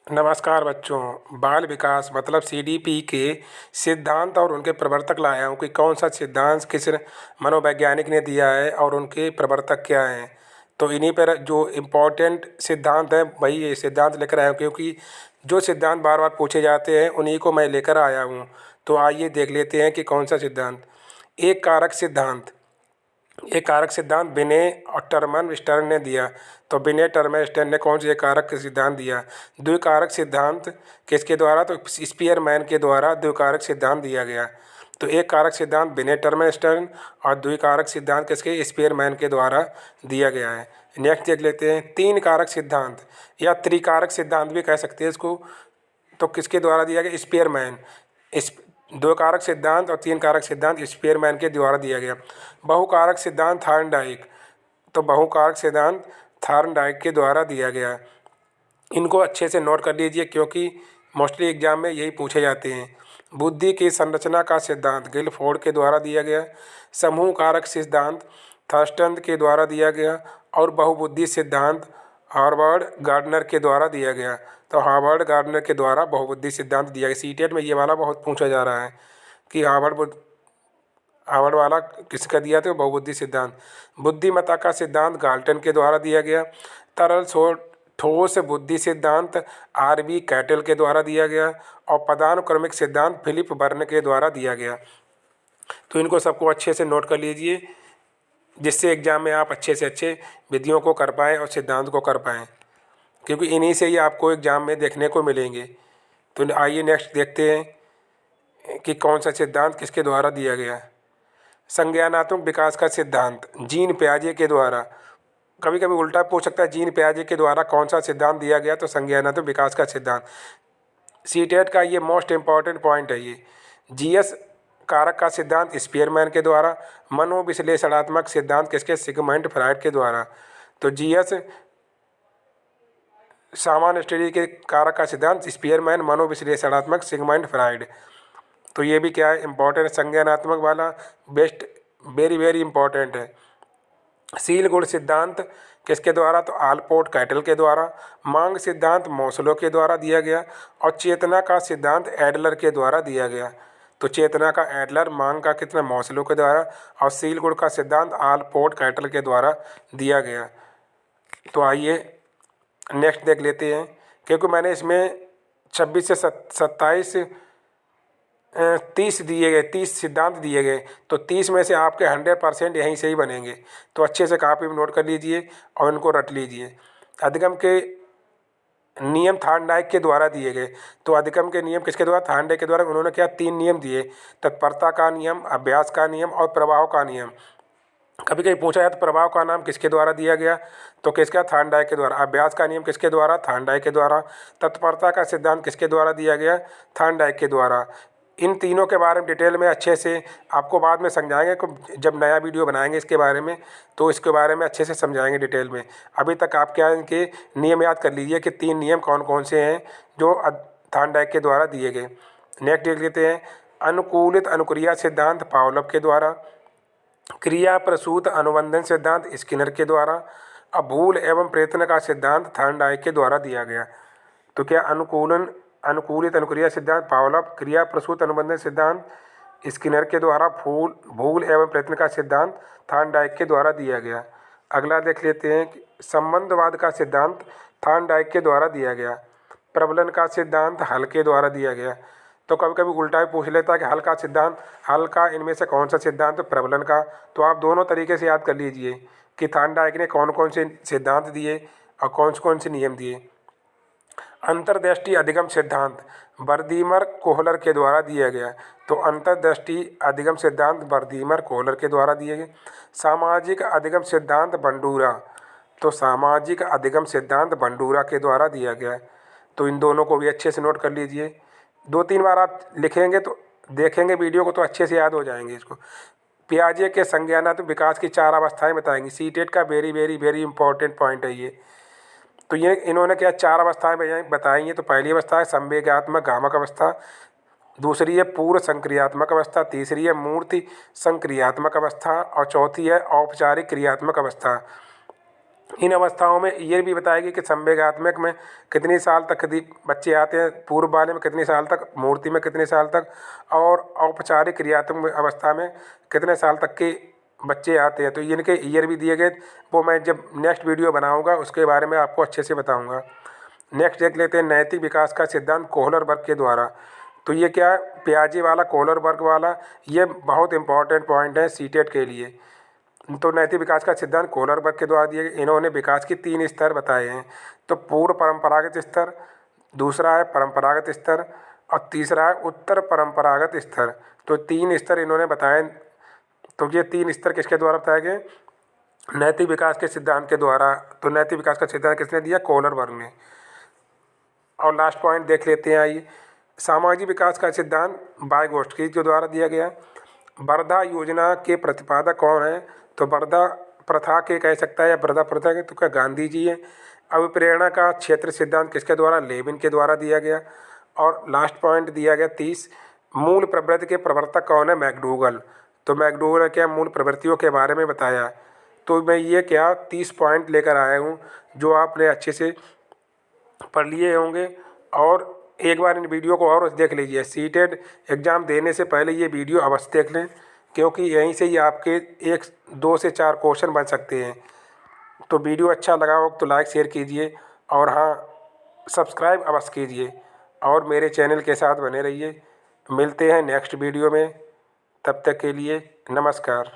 नमस्कार बच्चों। बाल विकास मतलब सीडीपी के सिद्धांत और उनके प्रवर्तक लाया हूँ कि कौन सा सिद्धांत किस मनोवैज्ञानिक ने दिया है और उनके प्रवर्तक क्या हैं। तो इन्हीं पर जो इम्पोर्टेंट सिद्धांत हैं वही ये सिद्धांत लेकर आया हूँ, क्योंकि जो सिद्धांत बार बार पूछे जाते हैं उन्हीं को मैं लेकर आया हूँ। तो आइए देख लेते हैं कि कौन सा सिद्धांत। एक कारक सिद्धांत। ये कारक सिद्धांत बिने और टर्मन स्टर्न ने दिया। तो बिने टर्मन स्टर्न ने कौन से कारक सिद्धांत दिया? द्विकारक सिद्धांत किसके द्वारा? तो स्पीयरमैन के द्वारा द्विकारक सिद्धांत दिया गया। तो एक कारक सिद्धांत बिने टर्मन स्टर्न और द्विकारक सिद्धांत किसके? स्पीयरमैन के द्वारा दिया गया है। नेक्स्ट देख लेते हैं तीन कारक सिद्धांत या त्रिकारक सिद्धांत भी कह सकते हैं इसको। तो किसके द्वारा दिया गया? स्पीयरमैन। इस दो कारक सिद्धांत और तीन कारक सिद्धांत स्पीयरमैन के द्वारा दिया गया। बहुकारक सिद्धांत थार्नडाइक। तो बहुकारक सिद्धांत थार्नडाइक के द्वारा दिया गया। इनको अच्छे से नोट कर लीजिए क्योंकि मोस्टली एग्जाम में यही पूछे जाते हैं। बुद्धि की संरचना का सिद्धांत गिलफोर्ड के द्वारा दिया गया। समूह कारक सिद्धांत थर्स्टन के द्वारा दिया गया। और बहुबुद्धि सिद्धांत हार्वर्ड गार्डनर के द्वारा दिया गया। तो हार्वर्ड गार्डनर के द्वारा बहुबुद्धि सिद्धांत दिया गया। सीटेट में ये वाला बहुत पूछा जा रहा है कि हार्वर्ड वाला किसका दिया? तो बहुबुद्धि सिद्धांत। बुद्धिमत्ता का सिद्धांत गाल्टन के द्वारा दिया गया। तरल ठोस बुद्धि सिद्धांत आरबी कैटल के द्वारा दिया गया। और पदानुक्रमिक सिद्धांत फिलिप बर्न के द्वारा दिया गया। तो इनको सबको अच्छे से नोट कर लीजिए जिससे एग्जाम में आप अच्छे से अच्छे विधियों को कर पाएँ और सिद्धांत को कर पाएँ, क्योंकि इन्हीं से ही आपको एग्जाम में देखने को मिलेंगे। तो आइए नेक्स्ट देखते हैं कि कौन सा सिद्धांत किसके द्वारा दिया गया। संज्ञानात्मक विकास का सिद्धांत जीन पियाजे के द्वारा। कभी कभी उल्टा पूछ सकता है, जीन पियाजे के द्वारा कौन सा सिद्धांत दिया गया? तो संज्ञानात्मक विकास का सिद्धांत। सीटेट का ये मोस्ट इम्पॉर्टेंट पॉइंट है। ये जीएस कारक का सिद्धांत स्पीयरमैन के द्वारा। मनोविश्लेषणात्मक सिद्धांत किसके? सिगमंड फ्राइड के द्वारा। तो जीएस सामान्य स्टडी के कारक का सिद्धांत स्पीयरमैन, मनोविश्लेषणात्मक सिगमंड फ्राइड। तो ये भी क्या है? इम्पोर्टेंट संज्ञानात्मक वाला बेस्ट, वेरी वेरी इंपॉर्टेंट है। सील गुण सिद्धांत किसके द्वारा? तो आलपोर्ट कैटल के द्वारा। मांग सिद्धांत मौसलो के द्वारा दिया गया। और चेतना का सिद्धांत एडलर के द्वारा दिया गया। तो चेतना का एडलर, मांग का कितना? मौसलो के द्वारा। और सील गुण का सिद्धांत आलपोर्ट कैटल के द्वारा दिया गया। तो आइए नेक्स्ट देख लेते हैं, क्योंकि मैंने इसमें 26 से 27 30 दिए गए, 30 सिद्धांत दिए गए। तो 30 में से आपके 100% यहीं से ही बनेंगे। तो अच्छे से कॉपी में नोट कर लीजिए और इनको रट लीजिए। अधिगम के नियम थार्नडाइक के द्वारा दिए गए। तो अधिगम के नियम किसके द्वारा? थार्नडाइक के द्वारा। उन्होंने क्या 3 नियम दिए? तत्परता का नियम, अभ्यास का नियम और प्रभाव का नियम। कभी कभी पूछा जाए तो प्रभाव का नाम किसके द्वारा दिया गया? तो किसका? थार्नडाइक के द्वारा। अभ्यास का नियम किसके द्वारा? थार्नडाइक के द्वारा। तत्परता का सिद्धांत किसके द्वारा दिया गया? थार्नडाइक के द्वारा। इन तीनों के बारे में डिटेल में अच्छे से आपको बाद में समझाएंगे, जब नया वीडियो बनाएंगे इसके बारे में तो इसके बारे में अच्छे से समझाएंगे डिटेल में। अभी तक आप क्या इनके नियम याद कर लीजिए कि 3 नियम कौन कौन से हैं जो थार्नडाइक के द्वारा दिए गए। नेक्स्ट देख लेते हैं अनुकूलित अनुक्रिया सिद्धांत पावलोव के द्वारा। क्रिया प्रसूत अनुबंधन सिद्धांत स्किनर के द्वारा। अब भूल एवं प्रयत्न का सिद्धांत थार्नडाइक के द्वारा दिया गया। तो क्या अनुकूलित अनुक्रिया सिद्धांत पावलोव, क्रिया प्रसूत अनुबंधन सिद्धांत स्किनर के द्वारा, भूल एवं प्रयत्न का सिद्धांत थार्नडाइक के द्वारा दिया गया। अगला देख लेते हैं कि संबंधवाद का सिद्धांत थार्नडाइक के द्वारा दिया गया। प्रबलन का सिद्धांत हल के द्वारा दिया गया। तो कभी कभी उल्टा भी पूछ लेता है कि हल का सिद्धांत, हल का इनमें से कौन सा सिद्धांत? तो प्रबलन का। तो आप दोनों तरीके से याद कर लीजिए कि थार्नडाइक ने कौन कौन से सिद्धांत दिए और कौन से नियम दिए। अंतर्दृष्टि अधिगम सिद्धांत बर्दीमर कोहलर के द्वारा दिया गया। तो अंतर्दृष्टि अधिगम सिद्धांत बर्दीमर कोहलर के द्वारा दिए गए। सामाजिक अधिगम सिद्धांत बंडूरा। तो सामाजिक अधिगम सिद्धांत बंडूरा के द्वारा दिया गया। तो इन दोनों को भी अच्छे से नोट कर लीजिए। 2-3 बार आप लिखेंगे तो देखेंगे वीडियो को तो अच्छे से याद हो जाएंगे इसको। पियाजे के संज्ञानात्मक विकास की 4 अवस्थाएं बताएंगी। सीटेट का very very very important point है ये। तो ये इन्होंने क्या 4 अवस्थाएं बताई हैं। तो पहली अवस्था है संवेगात्मक गामक अवस्था, दूसरी है पूर्व संक्रियात्मक अवस्था, तीसरी है मूर्ति संक्रियात्मक अवस्था और चौथी है औपचारिक क्रियात्मक अवस्था। इन अवस्थाओं में ये भी बताएगी कि संवेगात्मक में कितने साल तक बच्चे आते हैं, पूर्व वाले में कितने साल तक, मूर्ति में कितने साल तक, और औपचारिक क्रियात्मक अवस्था में कितने साल तक के बच्चे आते हैं। तो इनके ईयर भी दिए गए, वो मैं जब नेक्स्ट वीडियो बनाऊंगा उसके बारे में आपको अच्छे से बताऊंगा। नेक्स्ट देख लेते हैं नैतिक विकास का सिद्धांत कोहलर वर्ग के द्वारा। तो ये क्या, पियाजे वाला, कोहलर वर्ग वाला, ये बहुत इंपॉर्टेंट पॉइंट है सीटेट के लिए। तो नैतिक विकास का सिद्धांत कोहलर वर्ग के द्वारा दिए गए। इन्होंने विकास के 3 स्तर बताए हैं। तो पूर्व परंपरागत स्तर, दूसरा है परंपरागत स्तर, और तीसरा है उत्तर परंपरागत स्तर। तो 3 स्तर इन्होंने बताए। तो ये 3 स्तर किसके द्वारा बताए गए? नैतिक विकास के सिद्धांत के द्वारा। तो नैतिक विकास का सिद्धांत किसने दिया? कोहलर वर्ग ने। और लास्ट पॉइंट देख लेते हैं, आइए। सामाजिक विकास का सिद्धांत वाइगोत्स्की के द्वारा दिया गया। वर्धा योजना के प्रतिपादक कौन है? तो वर्धा प्रथा के कह सकता है, या वर्धा प्रथा के तो क्या गांधी जी है। अभिप्रेरणा का क्षेत्र सिद्धांत किसके द्वारा? लेविन के द्वारा दिया गया। और लास्ट पॉइंट दिया गया 30, मूल प्रवृत्ति के प्रवर्तक कौन है? मैकडूगल। तो मैकडूगल ने क्या मूल प्रवृत्तियों के बारे में बताया। तो मैं ये क्या 30 पॉइंट लेकर आया हूँ जो आपने अच्छे से पढ़ लिए होंगे। और एक बार इन वीडियो को और देख लीजिए। सीटेट एग्ज़ाम देने से पहले ये वीडियो अवश्य देख लें, क्योंकि यहीं से ही आपके 1, 2 से 4 क्वेश्चन बन सकते हैं। तो वीडियो अच्छा लगा हो तो लाइक शेयर कीजिए, और हाँ, सब्सक्राइब अवश्य कीजिए, और मेरे चैनल के साथ बने रहिए। मिलते हैं नेक्स्ट वीडियो में, तब तक के लिए नमस्कार।